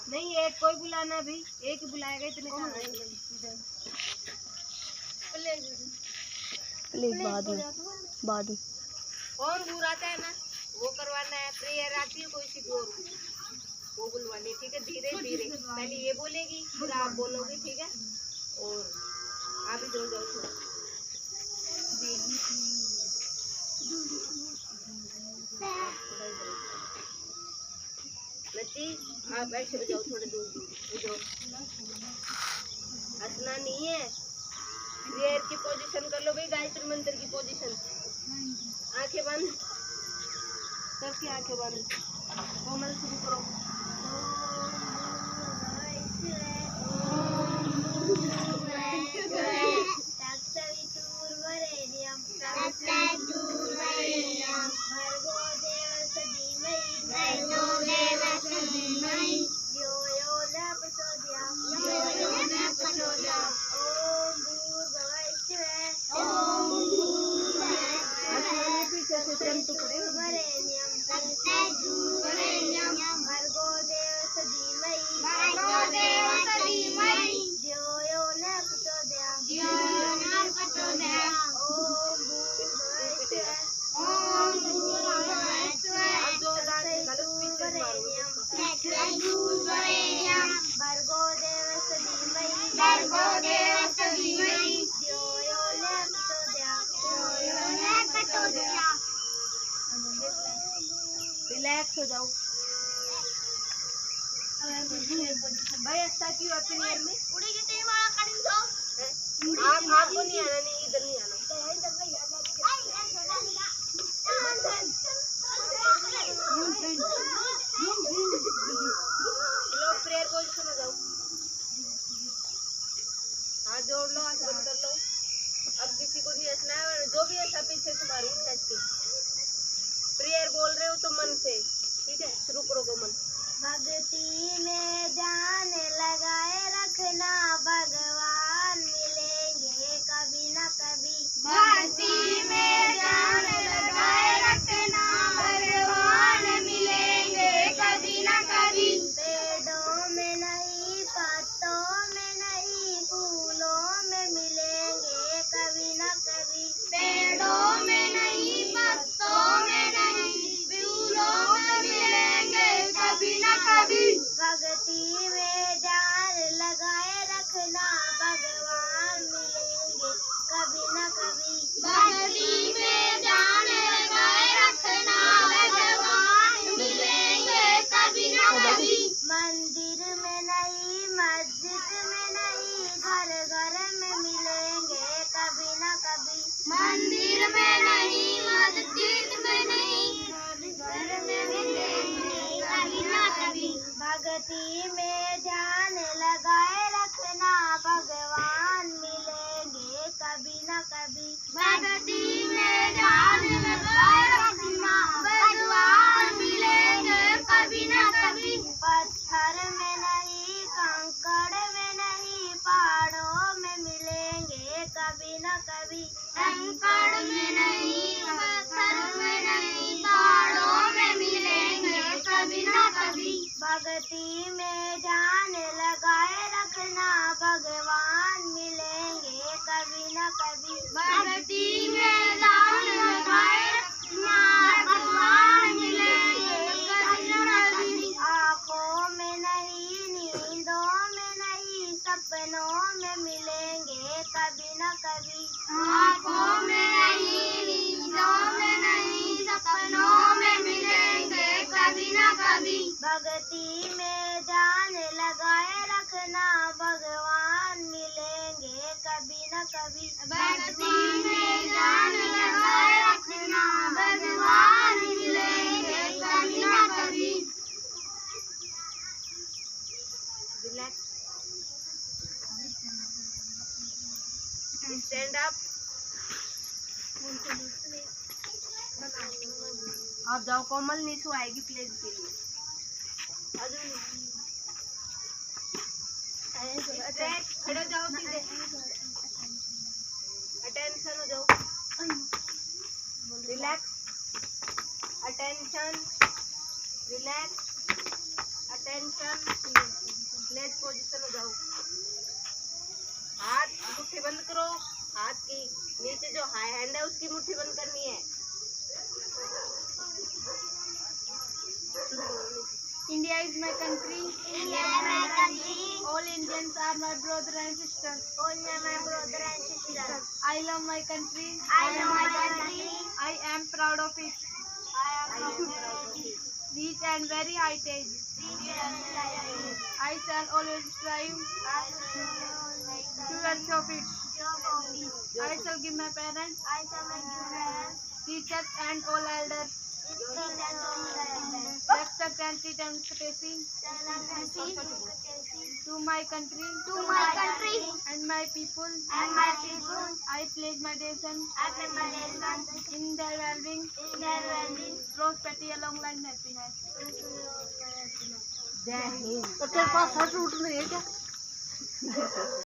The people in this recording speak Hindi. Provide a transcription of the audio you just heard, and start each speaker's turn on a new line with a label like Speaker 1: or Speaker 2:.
Speaker 1: नहीं एक कोई बुलाना भी, एक ही बुलाएगा, इतने कहाँ आएंगे।
Speaker 2: प्लीज बाद में
Speaker 1: और बुलाता है ना, वो करवाना है, प्रेयर आती है कोई सी और वो बुलवानी, ठीक है। धीरे धीरे पहले ये बोलेगी फिर आप बोलोगे, ठीक है। और आप ही जो जाओ लच्ची, आप ऐसे जाओ थोड़े दूर दूर, हंसना नहीं है। प्रेयर की पोजीशन कर लो भाई, गायत्री मंत्र की पोजीशन। आंखें बंद, सबकी आंखें बंद। कोमल शुरू करो। रिलैक्स हो जाओ भाई। अच्छा क्यों अपने ईयर में आपको नहीं आना, नहीं इधर नहीं आना। लोग प्रेयर पोजीशन हो जाओ, हाथ जोड़ लो, हाथ बंद कर लो। अब किसी को नहीं हंसना है, जो भी ऐसा पीछे से मारूंगी खींच के। प्रेयर बोल रहे हो तो मन से, ठीक है। शुरू करो कोमल। भक्ति में ध्यान लगाए रखना, भगवान मिलेंगे कभी न कभी। भक्ति में ध्यान लगाए रखना, भगवान मिलेंगे कभी न कभी। पेड़ों में नहीं, पत्तों में नहीं, फूलों में मिलेंगे कभी न कभी। पेड़ों में नहीं, पत्तों में नहीं, फूलों में मिलेंगे कभी न कभी। भक्ति में ध्यान लगाए रखना, भगवान मिलेंगे कभी न कभी। भक्ति में ध्यान लगाए रखना, भगवान मिलेंगे कभी न कभी। मंदिर में नहीं, मस्जिद में नहीं, घर घर में मिलेंगे कभी न कभी। मंदिर में नहीं, मस्जिद में नहीं, घर में मिलेंगे कभी न कभी। भक्ति में ध्यान लगाए रखना, भगवान मिलेंगे कभी न कभी। भक्ति में ध्यान लगाए रखना, भगवान मिलेंगे कभी न कभी। पत्थर में नहीं, कंकड़ में नहीं, पहाड़ों में मिलेंगे कभी न कभी। कंकड़ में नहीं, पत्थर में नहीं, पहाड़ों में मिलेंगे कभी न कभी। भक्ति में ध्यान लगाए रखना, भगवान मिलेंगे कभी न कभी। भक्ति में ध्यान लगाए रखना, भगवान मिलेंगे कभी न कभी। आँखों में नहीं, नींदों में नहीं, सपनों में मिलेंगे कभी न कभी। आँखों में नहीं, नींदों में नहीं, सपनों में मिलेंगे कभी न कभी। भक्ति में ध्यान लगाए रखना, भगवान मिलेंगे कभी न कभी। भक्ति में ध्यान लगाए रखना, भगवान मिलेंगे कभी न कभी। Relax, stand up. आप जाओ कोमल, निशु आएगी प्लेज के लिए। खड़े हो जाओ, सीधे अटेंशन हो जाओ। Relax, attention, relax, attention. Stretch position हो जाओ। हाथ मुट्ठी बंद करो, हाथ की नीचे जो हाई हैंड है उसकी मुट्ठी बंद करनी है।
Speaker 2: India is my country.
Speaker 3: India is my country.
Speaker 2: All Indians are my brother and sister.
Speaker 3: All my brother and sister.
Speaker 2: I love my country.
Speaker 3: I love my country.
Speaker 2: I am proud of it.
Speaker 3: I am proud of it.
Speaker 2: Rich and very heritage. I shall always strive towards of it. I shall give my parents,
Speaker 3: I shall give parents,
Speaker 2: teachers and all elders
Speaker 3: teachers,
Speaker 2: respect and treat and courtesy to my country
Speaker 3: to my country
Speaker 2: and my people.
Speaker 3: and my people.
Speaker 2: I pledge my nation
Speaker 3: I pledge my nation
Speaker 2: in their well-being,
Speaker 3: in their well-being.
Speaker 2: prosperity, a long life and happiness.
Speaker 1: जय हिंद। तो तेरे पास शर्ट उठ नहीं है क्या?